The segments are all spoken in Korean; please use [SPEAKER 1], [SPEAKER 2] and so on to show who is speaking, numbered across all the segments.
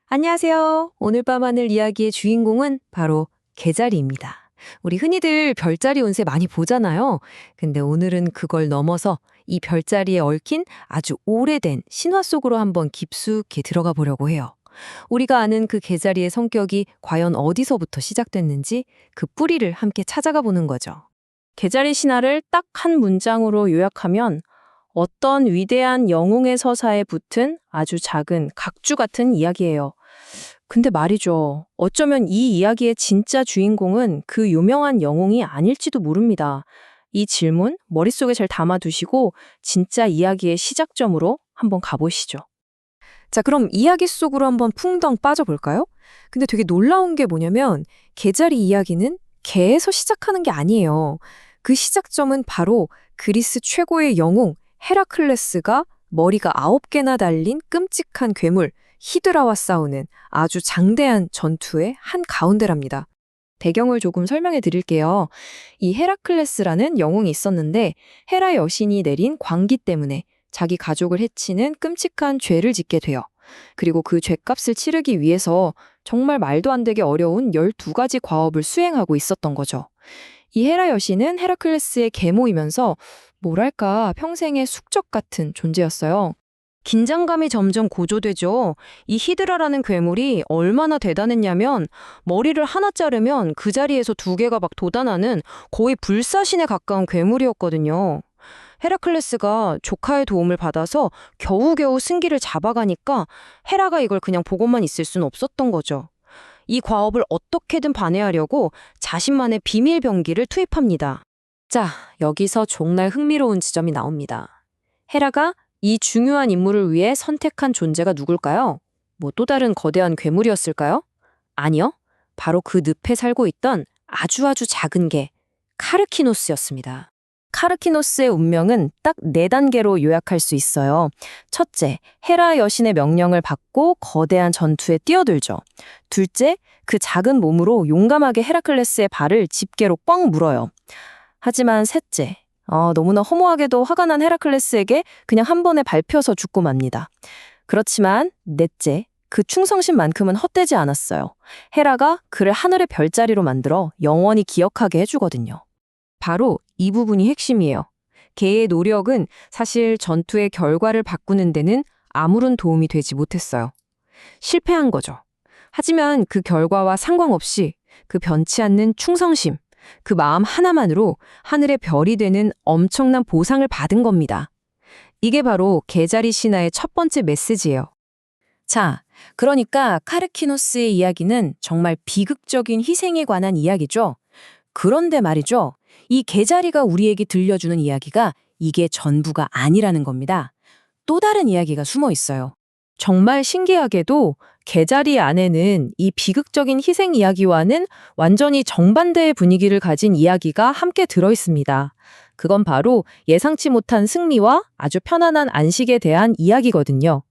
[SPEAKER 1] 안녕하세요. 오늘 밤 하늘 이야기의 주인공은 바로 개자리입니다. 우리 흔히들 별자리 운세 많이 보잖아요. 근데 오늘은 그걸 넘어서 이 별자리에 얽힌 아주 오래된 신화 속으로 한번 깊숙이 들어가 보려고 해요. 우리가 아는 그 개자리의 성격이 과연 어디서부터 시작됐는지 그 뿌리를 함께 찾아가 보는 거죠.
[SPEAKER 2] 개자리 신화를 딱 한 문장으로 요약하면 어떤 위대한 영웅의 서사에 붙은 아주 작은 각주 같은 이야기예요. 근데 말이죠. 어쩌면 이 이야기의 진짜 주인공은 그 유명한 영웅이 아닐지도 모릅니다. 이 질문 머릿속에 잘 담아두시고 진짜 이야기의 시작점으로 한번 가보시죠.
[SPEAKER 1] 자, 그럼 이야기 속으로 한번 풍덩 빠져볼까요? 근데 되게 놀라운 게 뭐냐면 개자리 이야기는 개에서 시작하는 게 아니에요. 그 시작점은 바로 그리스 최고의 영웅 헤라클레스가 머리가 9개나 달린 끔찍한 괴물 히드라와 싸우는 아주 장대한 전투의 한 가운데랍니다. 배경을 조금 설명해 드릴게요. 이 헤라클레스라는 영웅이 있었는데 헤라 여신이 내린 광기 때문에 자기 가족을 해치는 끔찍한 죄를 짓게 돼요. 그리고 그 죄값을 치르기 위해서 정말 말도 안 되게 어려운 12가지 과업을 수행하고 있었던 거죠. 이 헤라 여신은 헤라클레스의 계모이면서 뭐랄까 평생의 숙적 같은 존재였어요. 긴장감이 점점 고조되죠. 이 히드라라는 괴물이 얼마나 대단했냐면 머리를 하나 자르면 그 자리에서 2개가 막 돋아나는 거의 불사신에 가까운 괴물이었거든요. 헤라클레스가 조카의 도움을 받아서 겨우겨우 승기를 잡아가니까 헤라가 이걸 그냥 보고만 있을 수는 없었던 거죠. 이 과업을 어떻게든 반해하려고 자신만의 비밀 병기를 투입합니다. 자, 여기서 정말 흥미로운 지점이 나옵니다. 헤라가 이 중요한 임무를 위해 선택한 존재가 누굴까요? 뭐 또 다른 거대한 괴물이었을까요? 아니요. 바로 그 늪에 살고 있던 아주 작은 개, 카르키노스였습니다. 카르키노스의 운명은 딱 4단계로 요약할 수 있어요. 첫째, 헤라 여신의 명령을 받고 거대한 전투에 뛰어들죠. 둘째, 그 작은 몸으로 용감하게 헤라클레스의 발을 집게로 뻥 물어요. 하지만 셋째, 너무나 허무하게도 화가 난 헤라클레스에게 그냥 한 번에 밟혀서 죽고 맙니다. 그렇지만 넷째, 그 충성심만큼은 헛되지 않았어요. 헤라가 그를 하늘의 별자리로 만들어 영원히 기억하게 해주거든요. 바로 이 부분이 핵심이에요. 개의 노력은 사실 전투의 결과를 바꾸는 데는 아무런 도움이 되지 못했어요. 실패한 거죠. 하지만 그 결과와 상관없이 그 변치 않는 충성심, 그 마음 하나만으로 하늘의 별이 되는 엄청난 보상을 받은 겁니다. 이게 바로 개자리 신화의 첫 번째 메시지예요. 자, 그러니까 카르키노스의 이야기는 정말 비극적인 희생에 관한 이야기죠. 그런데 말이죠. 이 개자리가 우리에게 들려주는 이야기가 이게 전부가 아니라는 겁니다. 또 다른 이야기가 숨어 있어요. 정말 신기하게도 개자리 안에는 이 비극적인 희생 이야기와는 완전히 정반대의 분위기를 가진 이야기가 함께 들어있습니다. 그건 바로 예상치 못한 승리와 아주 편안한 안식에 대한 이야기거든요.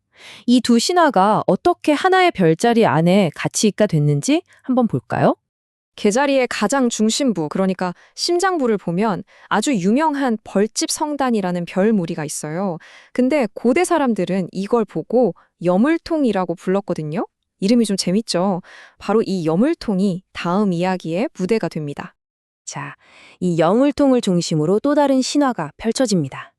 [SPEAKER 1] 이 두 신화가 어떻게 하나의 별자리 안에 같이 있게 됐는지 한번 볼까요? 개자리의 가장 중심부, 그러니까 심장부를 보면 아주 유명한 벌집 성단이라는 별 무리가 있어요. 근데 고대 사람들은 이걸 보고 여물통이라고 불렀거든요. 이름이 좀 재밌죠? 바로 이 여물통이 다음 이야기의 무대가 됩니다. 자, 이 여물통을 중심으로 또 다른 신화가 펼쳐집니다.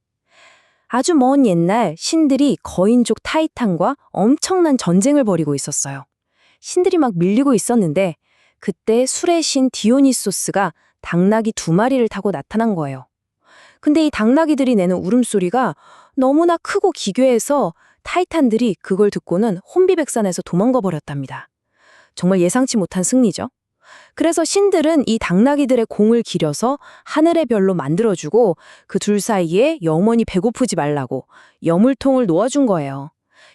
[SPEAKER 1] 아주 먼 옛날 신들이 거인족 타이탄과 엄청난 전쟁을 벌이고 있었어요. 신들이 막 밀리고 있었는데 그때 술의 신 디오니소스가 당나귀 2마리를 타고 나타난 거예요. 근데 이 당나귀들이 내는 울음소리가 너무나 크고 기괴해서 타이탄들이 그걸 듣고는 혼비백산에서 도망가 버렸답니다. 정말 예상치 못한 승리죠. 그래서 신들은 이 당나귀들의 공을 기려서 하늘의 별로 만들어주고 그 둘 사이에 영원히 배고프지 말라고 여물통을 놓아준 거예요.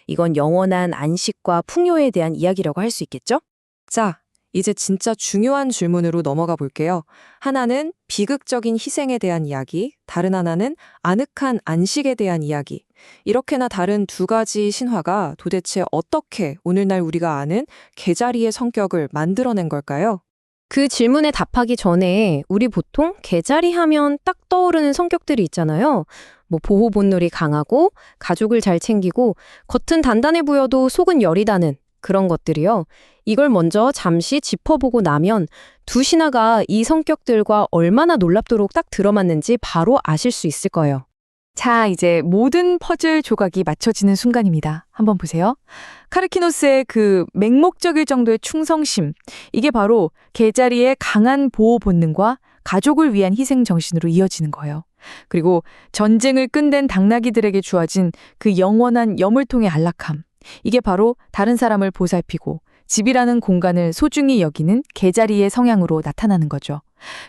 [SPEAKER 1] 이건 영원한 안식과 풍요에 대한 이야기라고 할 수 있겠죠? 자, 이제 진짜 중요한 질문으로 넘어가 볼게요. 하나는 비극적인 희생에 대한 이야기, 다른 하나는 아늑한 안식에 대한 이야기. 이렇게나 다른 2가지 신화가 도대체 어떻게 오늘날 우리가 아는 개자리의 성격을 만들어낸 걸까요? 그 질문에 답하기 전에 우리 보통 개자리 하면 딱 떠오르는 성격들이 있잖아요. 뭐 보호 본능이 강하고 가족을 잘 챙기고 겉은 단단해 보여도 속은 여리다는
[SPEAKER 2] 그런 것들이요. 이걸 먼저 잠시 짚어보고 나면 두 신화가 이 성격들과 얼마나 놀랍도록 딱 들어맞는지 바로 아실 수 있을 거예요.
[SPEAKER 3] 자, 이제 모든 퍼즐 조각이 맞춰지는 순간입니다. 한번 보세요. 카르키노스의 그 맹목적일 정도의 충성심, 이게 바로 개자리의 강한 보호 본능과 가족을 위한 희생 정신으로 이어지는 거예요. 그리고 전쟁을 끝낸 당나귀들에게 주어진 그 영원한 여물통의 안락함, 이게 바로 다른 사람을 보살피고 집이라는 공간을 소중히 여기는 개자리의 성향으로 나타나는 거죠.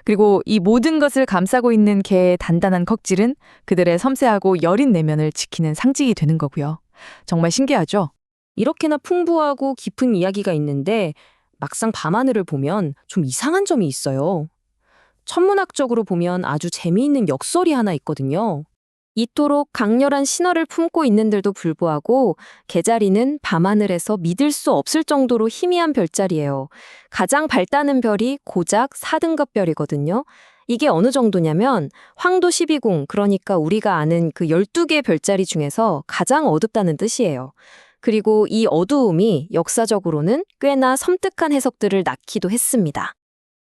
[SPEAKER 3] 그리고 이 모든 것을 감싸고 있는 개의 단단한 꺽질은 그들의 섬세하고 여린 내면을 지키는 상징이 되는 거고요. 정말 신기하죠?
[SPEAKER 2] 이렇게나 풍부하고 깊은 이야기가 있는데 막상 밤하늘을 보면 좀 이상한 점이 있어요. 천문학적으로 보면 아주 재미있는 역설이 하나 있거든요. 이토록 강렬한 신화를 품고 있는데도 불구하고 개자리는 밤하늘에서 믿을 수 없을 정도로 희미한 별자리예요. 가장 밝다는 별이 고작 4등급 별이거든요. 이게 어느 정도냐면 황도 12궁, 그러니까 우리가 아는 그 12개 별자리 중에서 가장 어둡다는 뜻이에요. 그리고 이 어두움이 역사적으로는 꽤나 섬뜩한 해석들을 낳기도 했습니다.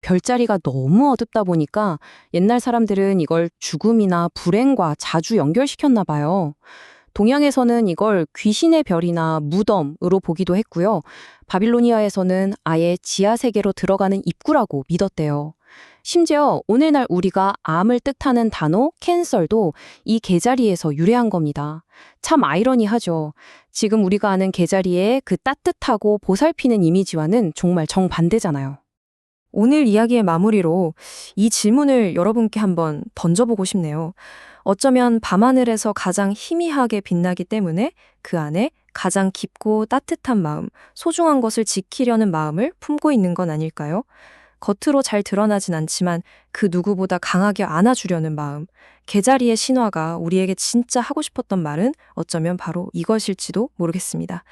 [SPEAKER 2] 별자리가 너무 어둡다 보니까 옛날 사람들은 이걸 죽음이나 불행과 자주 연결시켰나 봐요. 동양에서는 이걸 귀신의 별이나 무덤으로 보기도 했고요. 바빌로니아에서는 아예 지하 세계로 들어가는 입구라고 믿었대요. 심지어 오늘날 우리가 암을 뜻하는 단어 캔설도 이 개자리에서 유래한 겁니다. 참 아이러니하죠. 지금 우리가 아는 개자리의 그 따뜻하고 보살피는 이미지와는 정말 정반대잖아요.
[SPEAKER 1] 오늘 이야기의 마무리로 이 질문을 여러분께 한번 던져보고 싶네요. 어쩌면 밤하늘에서 가장 희미하게 빛나기 때문에 그 안에 가장 깊고 따뜻한 마음, 소중한 것을 지키려는 마음을 품고 있는 건 아닐까요? 겉으로 잘 드러나진 않지만 그 누구보다 강하게 안아주려는 마음, 개자리의 신화가 우리에게 진짜 하고 싶었던 말은 어쩌면 바로 이것일지도 모르겠습니다.